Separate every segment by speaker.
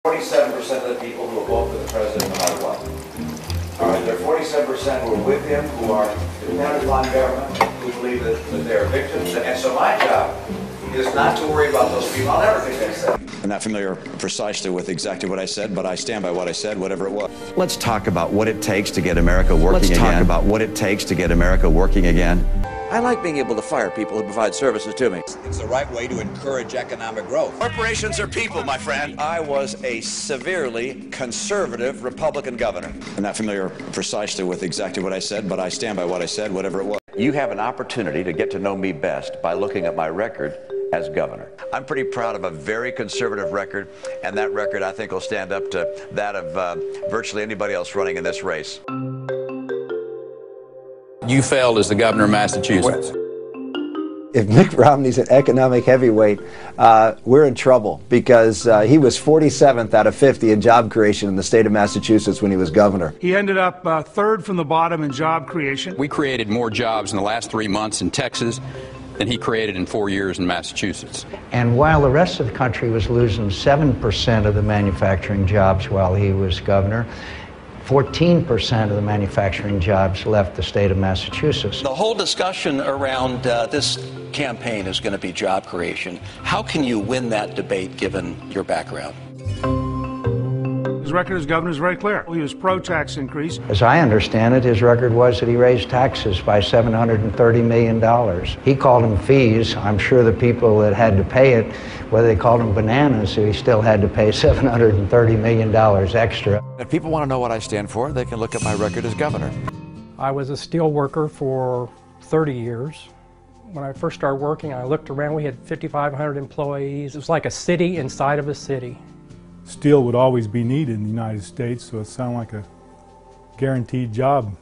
Speaker 1: 47% of the people who will vote for the president no matter what. All right, there are 47% who are with him, who are dependent upon government, who believe that they are victims. And so my job is not to worry about those people. I'll never think they said.
Speaker 2: I'm not familiar precisely with exactly what I said, but I stand by what I said, whatever it was. Let's talk about what it takes to get America working again. Let's talk about what it takes to get America working again.
Speaker 3: I like being able to fire people who provide services to me.
Speaker 2: It's the right way to encourage economic growth. Corporations are people, my friend. I was a severely conservative Republican governor. I'm not familiar precisely with exactly what I said, but I stand by what I said, whatever it was.
Speaker 3: You have an opportunity to get to know me best by looking at my record as governor. I'm pretty proud of a very conservative record, and that record I think will stand up to that of virtually anybody else running in this race.
Speaker 4: You failed as the governor of Massachusetts.
Speaker 5: If Mitt Romney's an economic heavyweight, we're in trouble because he was 47th out of 50 in job creation in the state of Massachusetts when he was governor.
Speaker 6: He ended up third from the bottom in job creation.
Speaker 4: We created more jobs in the last 3 months in Texas than he created in 4 years in Massachusetts.
Speaker 7: And while the rest of the country was losing 7% of the manufacturing jobs while he was governor, 14% of the manufacturing jobs left the state of Massachusetts.
Speaker 3: The whole discussion around this campaign is going to be job creation. How can you win that debate given your background?
Speaker 6: His record as governor is very clear. He was pro-tax increase.
Speaker 7: As I understand it, his record was that he raised taxes by $730 million. He called them fees. I'm sure the people that had to pay it, whether they called them bananas, he still had to pay $730 million extra.
Speaker 3: If people want to know what I stand for, they can look at my record as governor.
Speaker 8: I was a steel worker for 30 years. When I first started working, I looked around, we had 5,500 employees. It was like a city inside of a city.
Speaker 9: Steel would always be needed in the United States, so it sounded like a guaranteed job.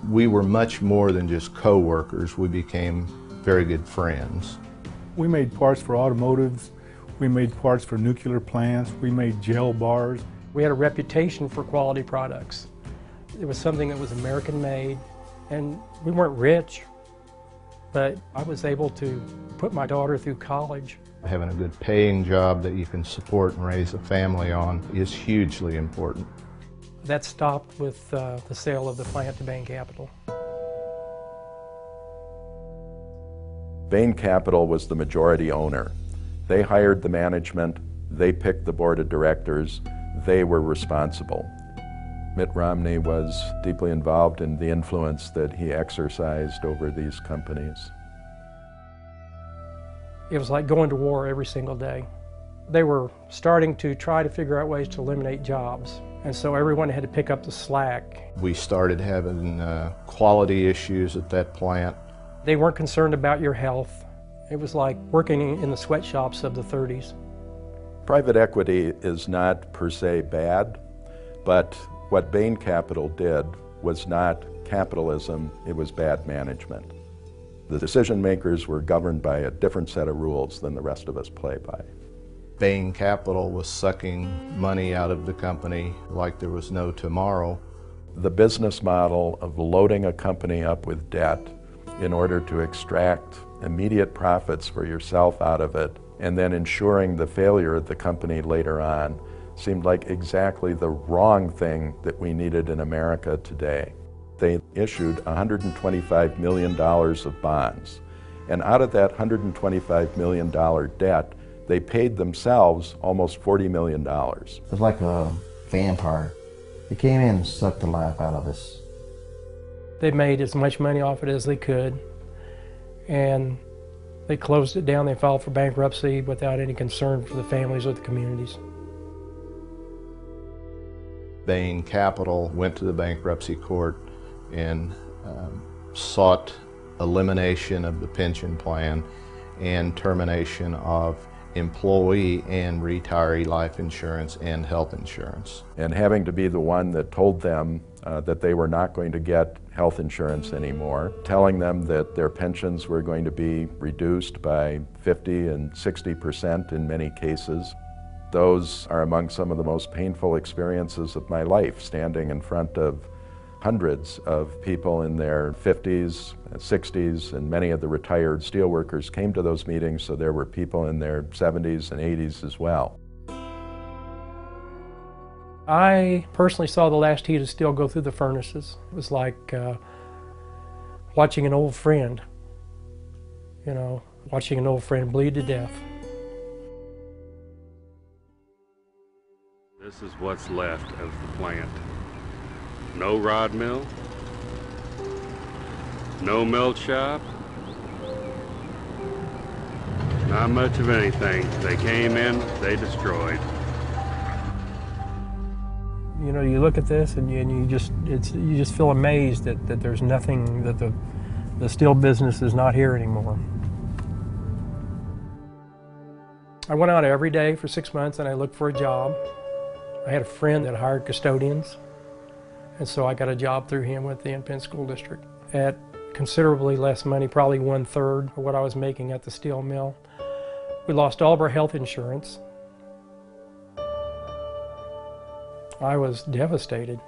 Speaker 10: We were much more than just co-workers. We became very good friends.
Speaker 9: We made parts for automotives. We made parts for nuclear plants. We made gel bars.
Speaker 8: We had a reputation for quality products. It was something that was American-made, and we weren't rich, but I was able to put my daughter through college.
Speaker 10: Having a good paying job that you can support and raise a family on is hugely important.
Speaker 8: That stopped with the sale of the plant to BAIN Capital.
Speaker 11: BAIN Capital was the majority owner. They hired the management, they picked the board of directors, they were responsible. Mitt Romney was deeply involved in the influence that he exercised over these companies.
Speaker 8: It was like going to war every single day. They were starting to try to figure out ways to eliminate jobs, and so everyone had to pick up the slack.
Speaker 10: We started having quality issues at that plant.
Speaker 8: They weren't concerned about your health. It was like working in the sweatshops of the 30s.
Speaker 11: Private equity is not per se bad, but what BAIN Capital did was not capitalism, it was bad management. The decision makers were governed by a different set of rules than the rest of us play by.
Speaker 10: BAIN Capital was sucking money out of the company like there was no tomorrow.
Speaker 11: The business model of loading a company up with debt in order to extract immediate profits for yourself out of it and then ensuring the failure of the company later on seemed like exactly the wrong thing that we needed in America today. They issued $125 million of bonds. And out of that $125 million debt, they paid themselves almost $40 million.
Speaker 12: It was like a vampire. He came in and sucked the life out of us.
Speaker 8: They made as much money off it as they could, and they closed it down. They filed for bankruptcy without any concern for the families or the communities.
Speaker 10: BAIN Capital went to the bankruptcy court and sought elimination of the pension plan and termination of employee and retiree life insurance and health insurance.
Speaker 11: And having to be the one that told them that they were not going to get health insurance anymore, telling them that their pensions were going to be reduced by 50 and 60% in many cases. Those are among some of the most painful experiences of my life, standing in front of hundreds of people in their 50s, 60s, and many of the retired steelworkers came to those meetings, so there were people in their 70s and 80s as well.
Speaker 8: I personally saw the last heat of steel go through the furnaces. It was like watching an old friend, you know, watching an old friend bleed to death.
Speaker 13: This is what's left of the plant. No rod mill, no melt shop, not much of anything. They came in, they destroyed.
Speaker 8: You know, you look at this and you just feel amazed that there's nothing, that the steel business is not here anymore. I went out every day for 6 months and I looked for a job. I had a friend that hired custodians, and so I got a job through him with the Penn School District at considerably less money, probably 1/3 of what I was making at the steel mill. We lost all of our health insurance. I was devastated.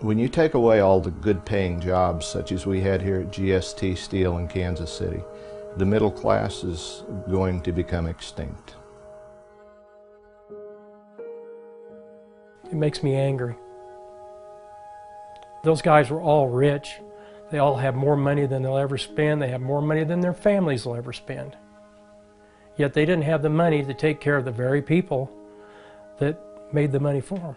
Speaker 10: When you take away all the good paying jobs such as we had here at GST Steel in Kansas City, the middle class is going to become extinct.
Speaker 8: It makes me angry. Those guys were all rich. They all have more money than they'll ever spend. They have more money than their families will ever spend. Yet they didn't have the money to take care of the very people that made the money for them.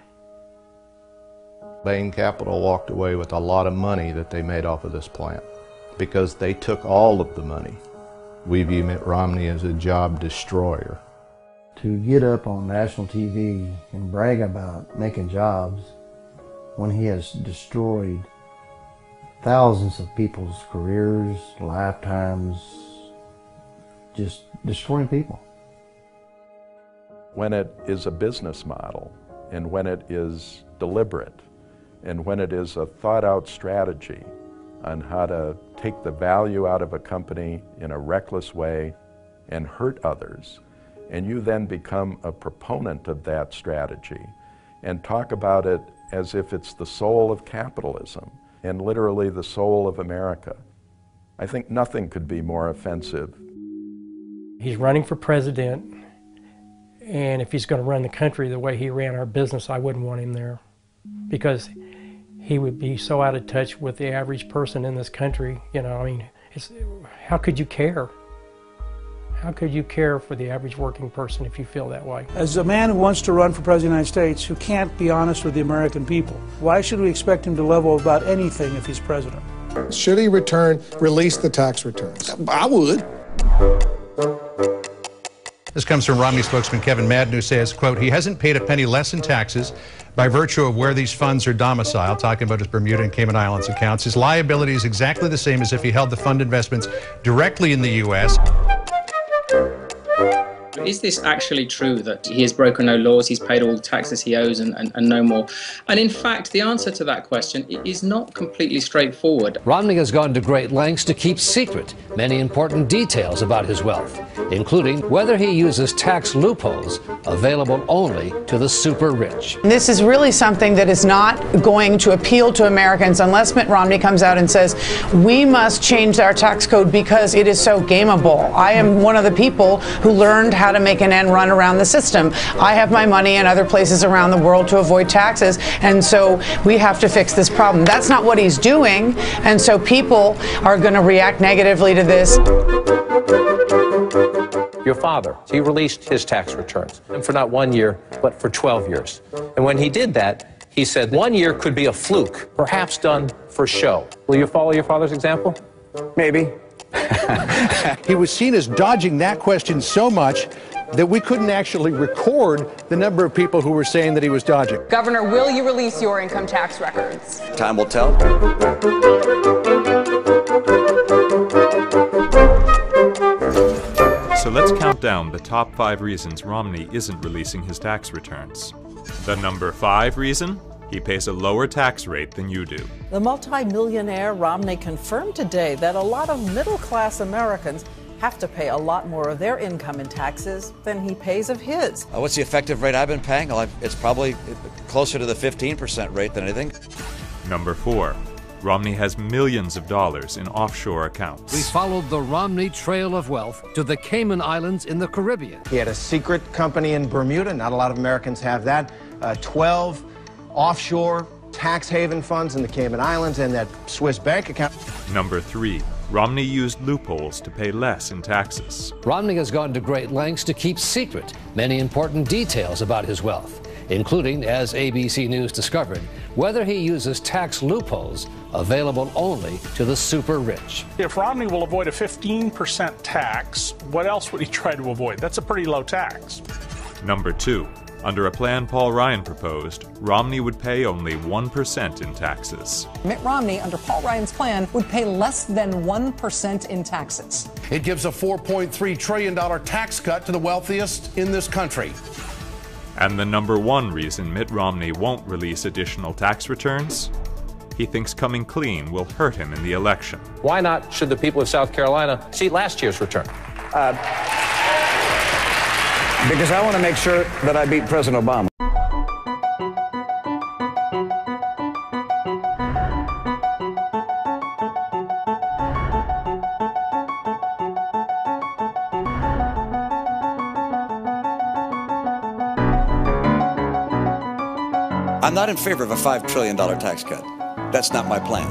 Speaker 10: BAIN Capital walked away with a lot of money that they made off of this plant because they took all of the money. We view Mitt Romney as a job destroyer.
Speaker 12: To get up on national TV and brag about making jobs when he has destroyed thousands of people's careers, lifetimes, just destroying people.
Speaker 11: When it is a business model, and when it is deliberate, and when it is a thought-out strategy on how to take the value out of a company in a reckless way and hurt others, and you then become a proponent of that strategy and talk about it as if it's the soul of capitalism and literally the soul of America, I think nothing could be more offensive.
Speaker 8: He's running for president, and if he's going to run the country the way he ran our business, I wouldn't want him there, because he would be so out of touch with the average person in this country. You know, I mean, how could you care? How could you care for the average working person if you feel that way?
Speaker 14: As a man who wants to run for President of the United States, who can't be honest with the American people, why should we expect him to level about anything if he's president?
Speaker 15: Should he release the tax returns? I would.
Speaker 16: This comes from Romney spokesman Kevin Madden, who says, quote, he hasn't paid a penny less in taxes by virtue of where these funds are domiciled, talking about his Bermuda and Cayman Islands accounts. His liability is exactly the same as if he held the fund investments directly in the U.S.
Speaker 17: Is this actually true that he has broken no laws, he's paid all the taxes he owes and no more? And in fact, the answer to that question is not completely straightforward.
Speaker 18: Romney has gone to great lengths to keep secret many important details about his wealth, including whether he uses tax loopholes available only to the super rich.
Speaker 19: This is really something that is not going to appeal to Americans unless Mitt Romney comes out and says, we must change our tax code because it is so gameable. I am one of the people who learned how to make an end run around the system. I have my money in other places around the world to avoid taxes, and so we have to fix this problem. That's not what he's doing, and so people are going to react negatively to this.
Speaker 20: Your father, he released his tax returns, and for not 1 year, but for 12 years. And when he did that, he said 1 year could be a fluke, perhaps done for show. Will you follow your father's example?
Speaker 16: Maybe. He was seen as dodging that question so much that we couldn't actually record the number of people who were saying that he was dodging.
Speaker 21: Governor, will you release your income tax records?
Speaker 2: Time will tell.
Speaker 22: So let's count down the top 5 reasons Romney isn't releasing his tax returns. The number 5 reason? He pays a lower tax rate than you do.
Speaker 23: The multi-millionaire Romney confirmed today that a lot of middle-class Americans have to pay a lot more of their income in taxes than he pays of his.
Speaker 2: What's the effective rate I've been paying? Well, it's probably closer to the 15% rate than anything.
Speaker 22: Number 4. Romney has millions of dollars in offshore accounts.
Speaker 18: We followed the Romney trail of wealth to the Cayman Islands in the Caribbean.
Speaker 1: He had a secret company in Bermuda. Not a lot of Americans have that. 12 offshore tax haven funds in the Cayman Islands and that Swiss bank account.
Speaker 22: Number 3. Romney used loopholes to pay less in taxes.
Speaker 18: Romney has gone to great lengths to keep secret many important details about his wealth, including, as ABC News discovered, whether he uses tax loopholes available only to the super rich.
Speaker 6: If Romney will avoid a 15% tax, what else would he try to avoid? That's a pretty low tax.
Speaker 22: Number 2. Under a plan Paul Ryan proposed, Romney would pay only 1% in taxes.
Speaker 4: Mitt Romney, under Paul Ryan's plan, would pay less than 1% in taxes.
Speaker 5: It gives a $4.3 trillion tax cut to the wealthiest in this country.
Speaker 22: And the number 1 reason Mitt Romney won't release additional tax returns? He thinks coming clean will hurt him in the election.
Speaker 20: Why not should the people of South Carolina see last year's return?
Speaker 2: Because I want to make sure that I beat President Obama. I'm not in favor of a $5 trillion tax cut. That's not my plan.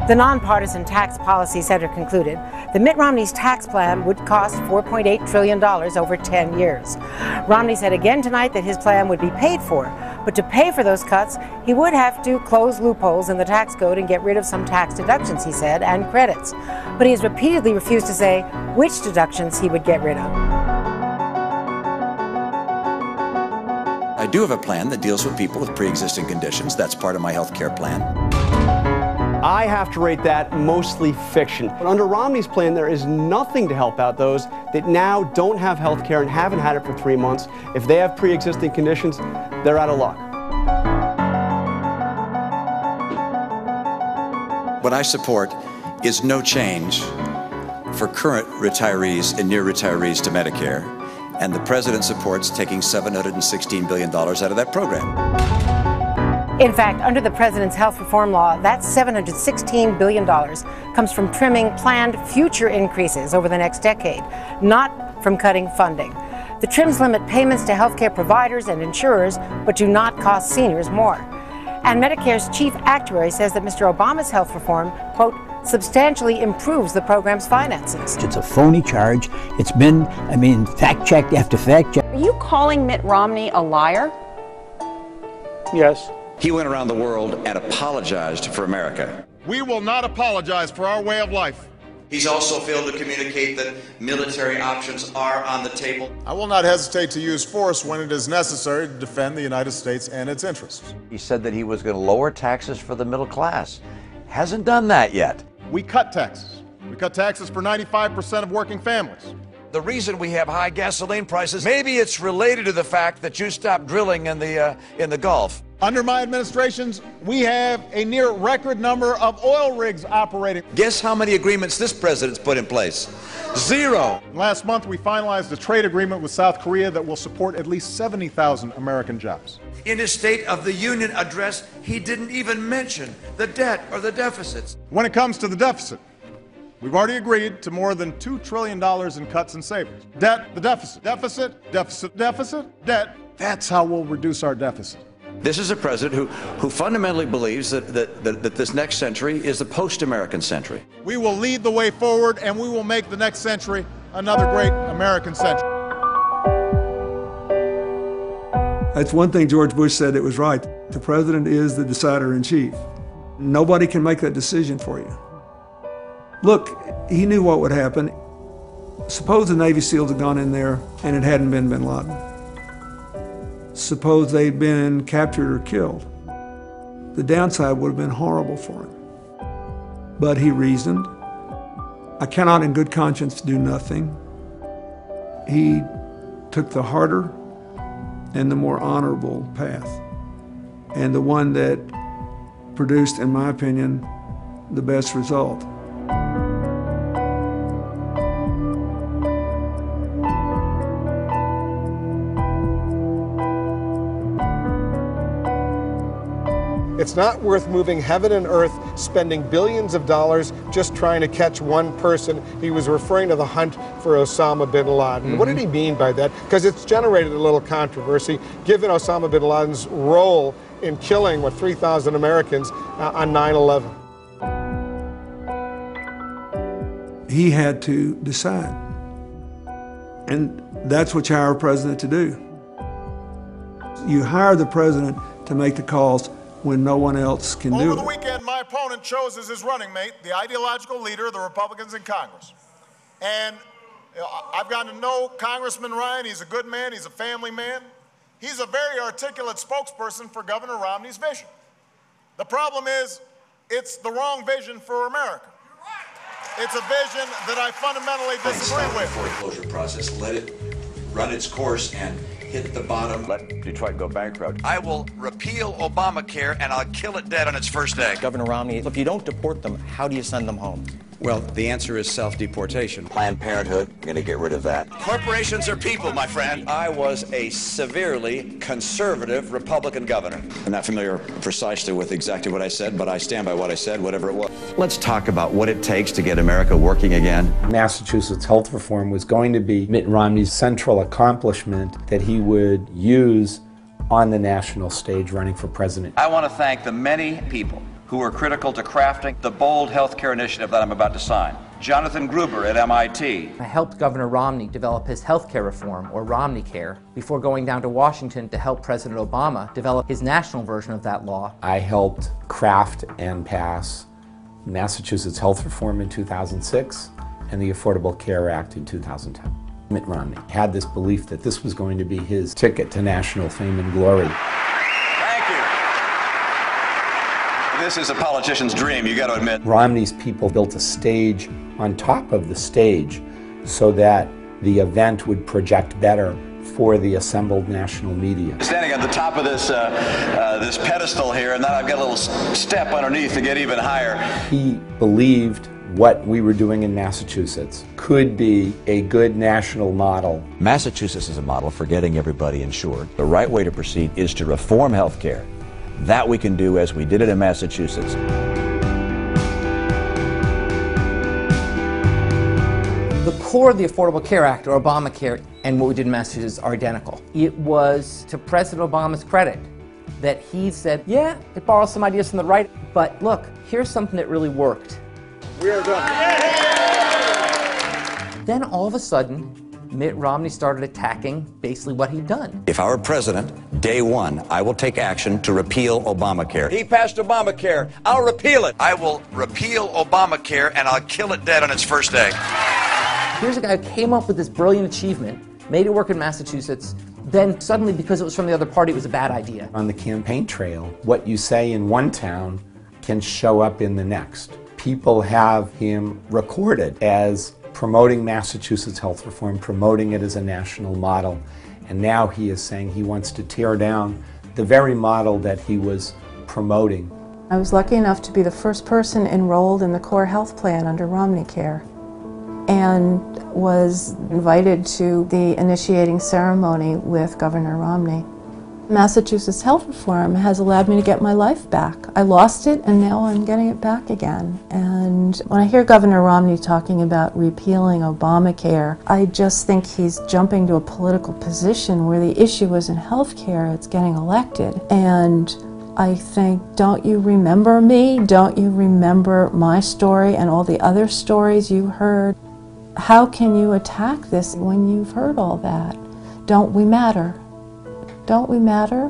Speaker 24: The Nonpartisan Tax Policy Center concluded that Mitt Romney's tax plan would cost $4.8 trillion over 10 years. Romney said again tonight that his plan would be paid for, but to pay for those cuts, he would have to close loopholes in the tax code and get rid of some tax deductions, he said, and credits. But he has repeatedly refused to say which deductions he would get rid of.
Speaker 2: I do have a plan that deals with people with pre-existing conditions. That's part of my health care plan.
Speaker 25: I have to rate that mostly fiction. But under Romney's plan, there is nothing to help out those that now don't have health care and haven't had it for 3 months. If they have pre-existing conditions, they're out of luck.
Speaker 2: What I support is no change for current retirees and near retirees to Medicare, and the president supports taking $716 billion out of that program.
Speaker 24: In fact, under the president's health reform law, that $716 billion comes from trimming planned future increases over the next decade, not from cutting funding. The trims limit payments to healthcare providers and insurers, but do not cost seniors more. And Medicare's chief actuary says that Mr. Obama's health reform, quote, substantially improves the program's finances.
Speaker 26: It's a phony charge. It's been, fact-checked after fact-check.
Speaker 21: Are you calling Mitt Romney a liar?
Speaker 2: Yes. He went around the world and apologized for America.
Speaker 27: We will not apologize for our way of life.
Speaker 2: He's also failed to communicate that military options are on the table.
Speaker 27: I will not hesitate to use force when it is necessary to defend the United States and its interests.
Speaker 3: He said that he was going to lower taxes for the middle class. Hasn't done that yet.
Speaker 27: We cut taxes. We cut taxes for 95% of working families.
Speaker 3: The reason we have high gasoline prices, maybe it's related to the fact that you stopped drilling in the Gulf.
Speaker 27: Under my administrations, we have a near record number of oil rigs operating.
Speaker 2: Guess how many agreements this president's put in place? 0.
Speaker 27: Last month, we finalized a trade agreement with South Korea that will support at least 70,000 American jobs.
Speaker 2: In his State of the Union address, he didn't even mention the debt or the deficits.
Speaker 27: When it comes to the deficit, we've already agreed to more than $2 trillion in cuts and savings. Debt, the deficit, deficit, deficit, deficit, debt. That's how we'll reduce our deficit.
Speaker 2: This is a president who fundamentally believes that this next century is the post-American century.
Speaker 27: We will lead the way forward, and we will make the next century another great American century.
Speaker 28: That's one thing George Bush said that was right. The president is the decider-in-chief. Nobody can make that decision for you. Look, he knew what would happen. Suppose the Navy SEALs had gone in there and it hadn't been bin Laden. Suppose they'd been captured or killed. The downside would have been horrible for him. But he reasoned. I cannot in good conscience do nothing. He took the harder and the more honorable path, and the one that produced, in my opinion, the best result.
Speaker 15: It's not worth moving heaven and earth, spending billions of dollars just trying to catch one person. He was referring to the hunt for Osama bin Laden. What did he mean by that? Because it's generated a little controversy, given Osama bin Laden's role in killing, 3,000 Americans on 9/11.
Speaker 28: He had to decide. And that's what you hire a president to do. You hire the president to make the calls when no one else can do it.
Speaker 27: Over the weekend, my opponent chose as his running mate the ideological leader of the Republicans in Congress. And I've gotten to know Congressman Ryan. He's a good man. He's a family man. He's a very articulate spokesperson for Governor Romney's vision. The problem is, it's the wrong vision for America. It's a vision that I fundamentally disagree with.
Speaker 2: The foreclosure process, let it run its course and hit the bottom.
Speaker 3: Let Detroit go bankrupt. I will repeal Obamacare and I'll kill it dead on its first day.
Speaker 7: Governor Romney, if you don't deport them, how do you send them home?
Speaker 2: Well, the answer is self-deportation.
Speaker 3: Planned Parenthood, we're going to get rid of that.
Speaker 2: Corporations are people, my friend. I was a severely conservative Republican governor. I'm not familiar precisely with exactly what I said, but I stand by what I said, whatever it was.
Speaker 3: Let's talk about what it takes to get America working again.
Speaker 8: Massachusetts health reform was going to be Mitt Romney's central accomplishment that he would use on the national stage running for president.
Speaker 3: I want to thank the many people who were critical to crafting the bold healthcare initiative that I'm about to sign. Jonathan Gruber at MIT.
Speaker 9: I helped Governor Romney develop his healthcare reform, or Romneycare, before going down to Washington to help President Obama develop his national version of that law.
Speaker 8: I helped craft and pass Massachusetts health reform in 2006 and the Affordable Care Act in 2010. Mitt Romney had this belief that this was going to be his ticket to national fame and glory.
Speaker 3: This is a politician's dream, you got to admit.
Speaker 8: Romney's people built a stage on top of the stage so that the event would project better for the assembled national media.
Speaker 3: Standing at the top of this this pedestal here, and then I've got a little step underneath to get even higher.
Speaker 8: He believed what we were doing in Massachusetts could be a good national model.
Speaker 3: Massachusetts is a model for getting everybody insured. The right way to proceed is to reform health care. That we can do as we did it in Massachusetts.
Speaker 9: The core of the Affordable Care Act, or Obamacare, and what we did in Massachusetts are identical. It was to President Obama's credit that he said, yeah, it borrowed some ideas from the right, but look, here's something that really worked.
Speaker 27: We are done.
Speaker 9: Then all of a sudden, Mitt Romney started attacking basically what he'd done.
Speaker 3: If I were president, day one, I will take action to repeal Obamacare. He passed Obamacare. I'll repeal it. I will repeal Obamacare and I'll kill it dead on its first day.
Speaker 9: Here's a guy who came up with this brilliant achievement, made it work in Massachusetts, then suddenly, because it was from the other party, it was a bad idea.
Speaker 8: On the campaign trail, what you say in one town can show up in the next. People have him recorded as promoting Massachusetts health reform, promoting it as a national model, and now he is saying he wants to tear down the very model that he was promoting.
Speaker 10: I was lucky enough to be the first person enrolled in the core health plan under Romneycare, and was invited to the initiating ceremony with Governor Romney. Massachusetts health reform has allowed me to get my life back. I lost it, and now I'm getting it back again. And when I hear Governor Romney talking about repealing Obamacare, I just think he's jumping to a political position where the issue isn't health care, it's getting elected. And I think, don't you remember me? Don't you remember my story and all the other stories you heard? How can you attack this when you've heard all that? Don't we matter? Don't we matter?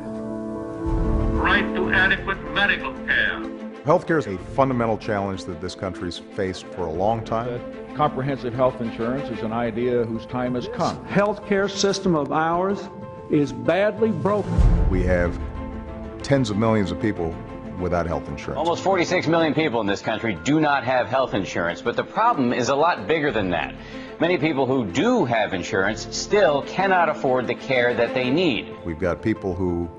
Speaker 11: Right to adequate medical care.
Speaker 27: Healthcare is a fundamental challenge that this country's faced for a long time.
Speaker 12: Comprehensive health insurance is an idea whose time has come.
Speaker 28: Healthcare system of ours is badly broken.
Speaker 27: We have tens of millions of people without health insurance.
Speaker 13: Almost 46 million people in this country do not have health insurance, but the problem is a lot bigger than that. Many people who do have insurance still cannot afford the care that they need.
Speaker 27: We've got people who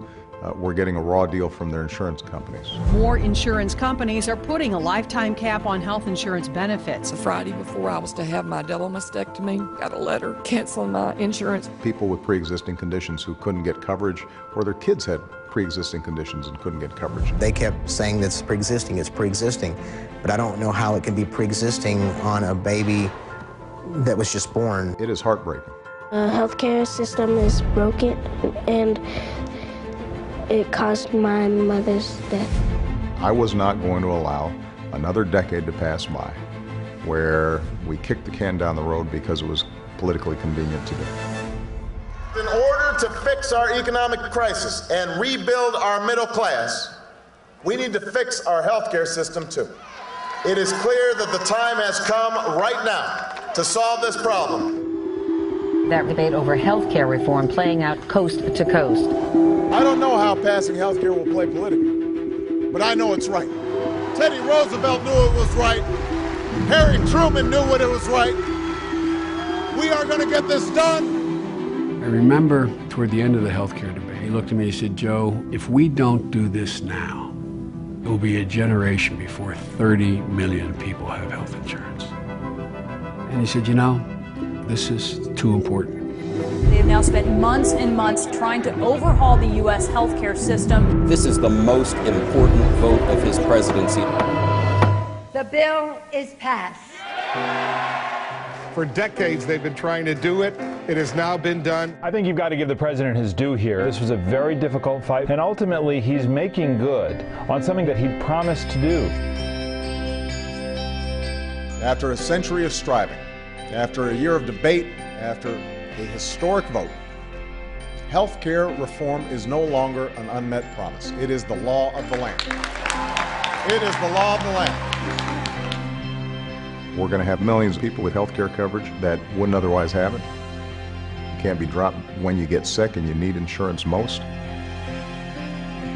Speaker 1: were getting a raw deal from their insurance companies.
Speaker 6: More insurance companies are putting a lifetime cap on health insurance benefits.
Speaker 14: The Friday before I was to have my double mastectomy, got a letter canceling my insurance.
Speaker 1: People with pre-existing conditions who couldn't get coverage, or their kids had pre-existing conditions and couldn't get coverage.
Speaker 16: They kept saying that's pre-existing, it's pre-existing, but I don't know how it can be pre-existing on a baby that was just born.
Speaker 1: It is heartbreaking.
Speaker 17: The healthcare system is broken, and it caused my mother's death.
Speaker 1: I was not going to allow another decade to pass by where we kicked the can down the road because it was politically convenient to do.
Speaker 27: In order to fix our economic crisis and rebuild our middle class, we need to fix our healthcare system too. It is clear that the time has come right now to solve this problem.
Speaker 18: That debate over health care reform playing out coast to coast.
Speaker 27: I don't know how passing health care will play politically, but I know it's right. Teddy Roosevelt knew it was right. Harry Truman knew what it was right. We are going to get this done.
Speaker 19: I remember toward the end of the health care debate, he looked at me and he said, Joe, if we don't do this now, it will be a generation before 30 million people have health insurance. And he said, you know, this is too important.
Speaker 23: They have now spent months and months trying to overhaul the U.S. healthcare system.
Speaker 29: This is the most important vote of his presidency.
Speaker 30: The bill is passed.
Speaker 15: For decades, they've been trying to do it. It has now been done.
Speaker 12: I think you've got to give the president his due here. This was a very difficult fight, and ultimately he's making good on something that he promised to do.
Speaker 27: After a century of striving, after a year of debate, after a historic vote, health care reform is no longer an unmet promise. It is the law of the land. It is the law of the land.
Speaker 1: We're going to have millions of people with health care coverage that wouldn't otherwise have it. You can't be dropped when you get sick and you need insurance most.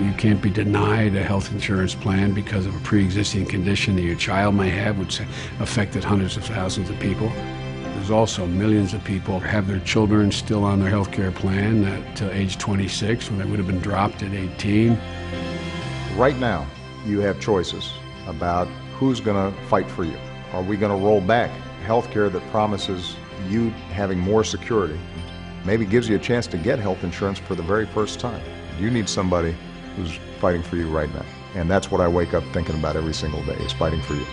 Speaker 19: You can't be denied a health insurance plan because of a pre-existing condition that your child may have, which affected hundreds of thousands of people. There's also millions of people who have their children still on their health care plan until age 26 when they would have been dropped at 18.
Speaker 1: Right now, you have choices about who's going to fight for you. Are we going to roll back health care that promises you having more security, maybe gives you a chance to get health insurance for the very first time? You need somebody who's fighting for you right now. And that's what I wake up thinking about every single day, is fighting for you.